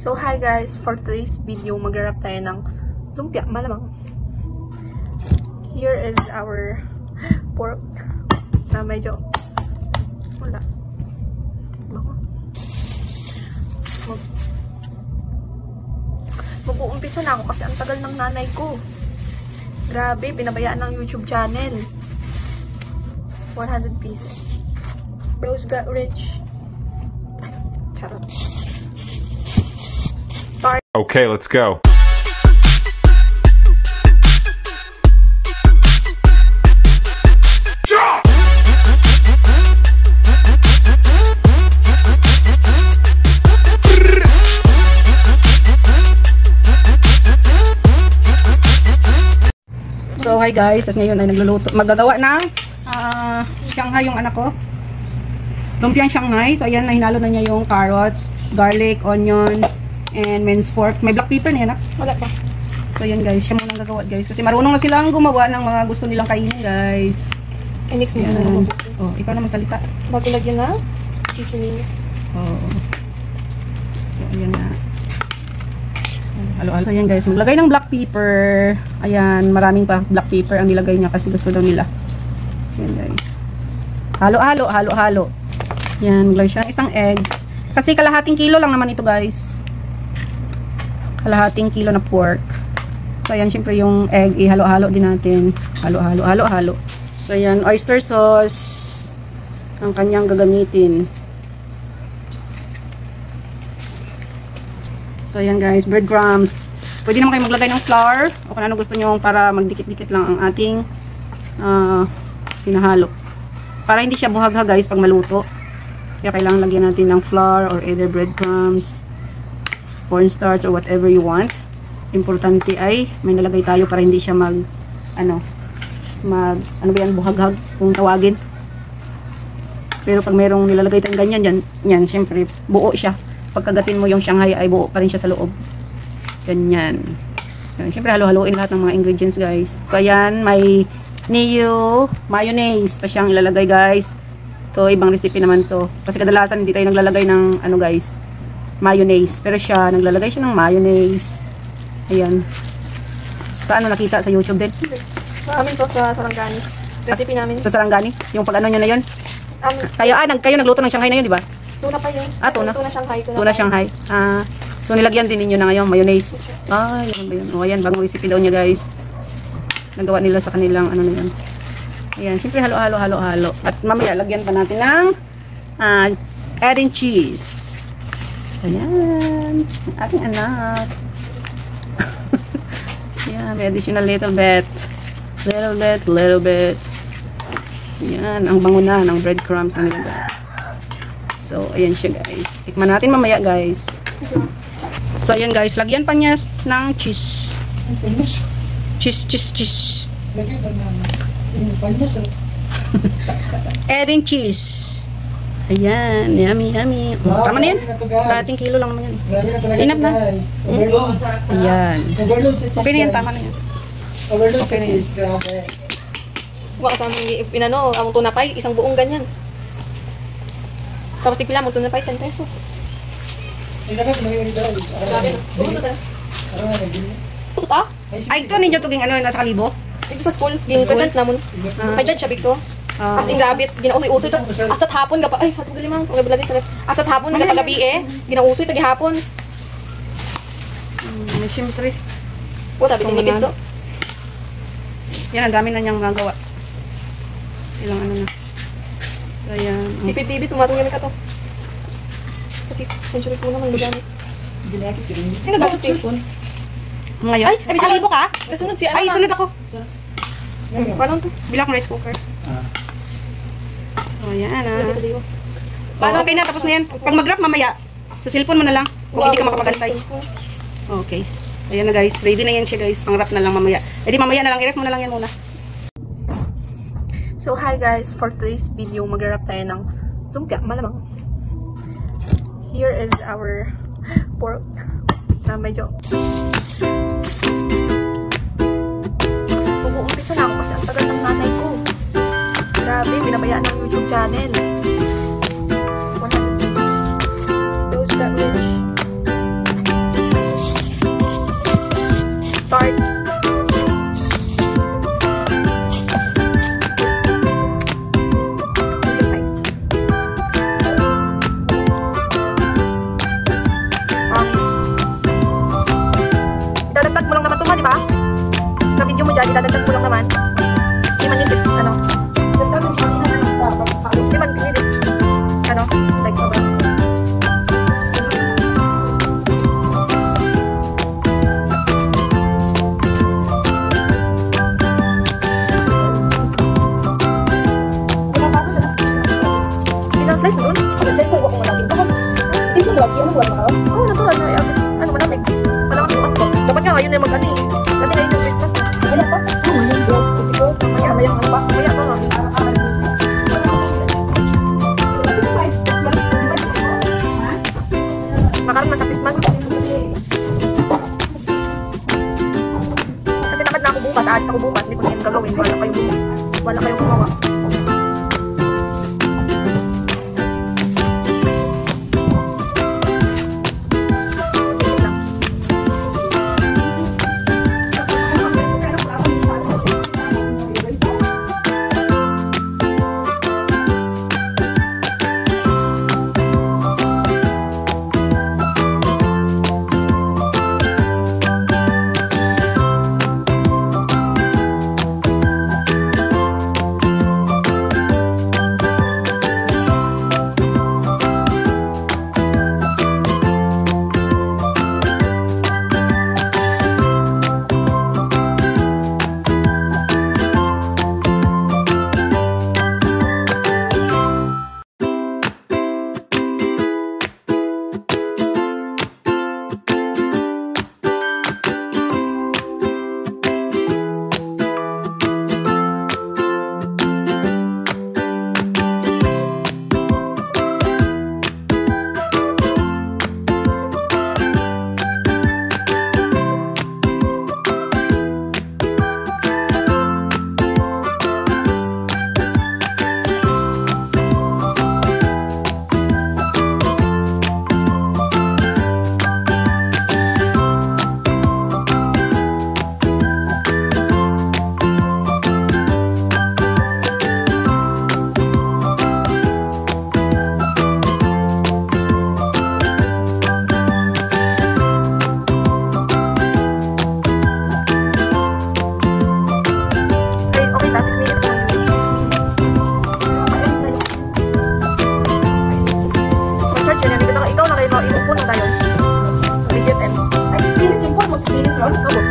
So hi guys, for today's video magharap tayo ng lumpia, malamang. Here is our pork na medyo wala. Mag-uumpisa na ako kasi ang tagal ng nanay ko. Grabe, pinabayaan ng YouTube channel. 100 pieces. Bros got rich. Charot. Okay, let's go. So hi guys, at ngayon ay nagluluto, magagawa ng Shanghai yung anak ko. Lumpiang Shanghai. So ayan, nahinalo na niya yung carrots, garlic, onion, and minced pork. May black pepper niya, wala pa. So ayan guys, siya muna gagawa guys. Kasi marunong na silang gumawa ng mga gusto nilang kainin guys. I-mix nila na. Oh, ikaw na magsalita. Bago lagyan na seasonings. Oh. So ayan na. Halo-halo. So ayan guys, maglagay ng black pepper. Ayan, maraming pa black pepper ang nilagay niya kasi gusto daw nila. Ayan guys. Halo-halo, halo-halo. Ayan, maglagay siya ng isang egg. Kasi kalahating kilo lang naman ito guys. Kalahating kilo na pork. So ayan, syempre yung egg, ihalo-halo din natin. Halo-halo, halo-halo. So ayan, oyster sauce ang kanyang gagamitin. So ayan guys, breadcrumbs. Pwede naman kayo maglagay ng flour o kung ano gusto nyo para magdikit-dikit lang ang ating pinahalo. Para hindi siya buhagha guys pag maluto. Kaya kailangan lagyan natin ng flour or either breadcrumbs, cornstarch or whatever you want. Importante ay may nalagay tayo para hindi siya ano ba yan, buhaghag kung tawagin. Pero pag merong nilalagay tayong ganyan yan syempre buo siya. Pagkagatin mo yung Shanghai ay buo pa rin siya sa loob. Ganyan. Syempre halo-haloin lahat ng mga ingredients guys. So ayan, may Neo mayonnaise pa siyang ilalagay guys. To ibang recipe naman to. Kasi kadalasan hindi tayo naglalagay ng ano guys, mayonnaise. Pero siya, naglalagay siya ng mayonnaise. Ayan. Saan mo nakita? Sa YouTube din? Sa amin to, sa Sarangani. Recipe namin. Sa Sarangani? Yung pag ano nyo na yun? Kayo nagluto ng Shanghai na yun, di ba? Tuna pa yun. Tuna? Tuna Shanghai. Tuna Shanghai. So nilagyan din ninyo na ngayon, mayonnaise. Yan ba yun? O ayan, bagong recipe daw niya guys. Nagawa nila sa kanilang ano na yun. Ayan, syempre halo-halo. At mamaya, lagyan pa natin ng adding cheese. Ayan. Ang ating anak. Ayan, may additional little bit. Little bit. Ayan, ang bango na ng breadcrumbs na nilagay. So, ayan siya guys. Tikman natin mamaya guys. So, ayan guys, lagyan pa niya ng cheese. Cheese. Adding cheese. Ayan, yummy. Tama na yan. Dating kilo lang naman yan. Enough na. Ayan. Okay na yan, tama na yan. Overload sa cheese, grabe. Huwag kasama pinano, ang tuna pie, isang buong ganyan. Tapos tigpila mo tuna pie, 10 pesos. Grabe na. Pusot ah? Ay, ito ninyo ito ano, nasa kalibo? Ito sa school, present namon. May judge sabi ko. As in grabe, ginausoy-usoy ito. Asat hapon ka pa, ay, hatong galimang, pag gabi sa rep. Asat hapon, nagapagabi ginausoy, tagi hapon. Siyempre. O, tabi tinipid to. Yan, ang dami na niyang magawa. Ilang ano na. So, ayan. Tipid-tipid, pumatong yan ka to. Kasi, century po naman, gagamit. Sino gagamit phone? Ngayon? Ay, kalibo ka? Kasunod siya. Ay, sunod ako. Paano to? Bilak ng rice cooker. O, yan Okay na, tapos na yan. Pag mag-wrap mamaya, sa cellphone mo na lang. Kung hindi ka makapagantay. Okay. Ayan na guys. Ready na yan siya guys. Pang-wrap na lang mamaya. E di mamaya na lang. I-wrap mo na lang yan muna. So hi guys. For today's video, mag-wrap tayo ng lumpia. Malamang. Here is our pork na medyo mag-uumpisa na ako kasi ang tagal ng nanay ko. Grabe, binabayaan ng YouTube channel. 100 views. Those that rich. dyan, idadagdag mo lang naman. Hindi man nilip, ano. Hindi man nilip. Ano, like sobrang. Slice doon? Ano slice kung wako malaging ka? Hindi mo lagi, ano buwan mo? Oo, natural na. Ano malamig? Malamig bukas ko. Dapat nga, yun na mag-ani. Kasi ngayon yung Christmas. Mamaya pa? Oo, yun. Mamaya yung ano pa? Mamaya pa nga. Makaroon man sa Christmas. Kasi takad na ako bukas. Aalis ako bukas. Hindi ko na yung gagawin. Wala kayong gumawa. Ikaw na kayo, ipupunan tayo. Ay, 6 minutes yung phone mo, 6 minutes ron.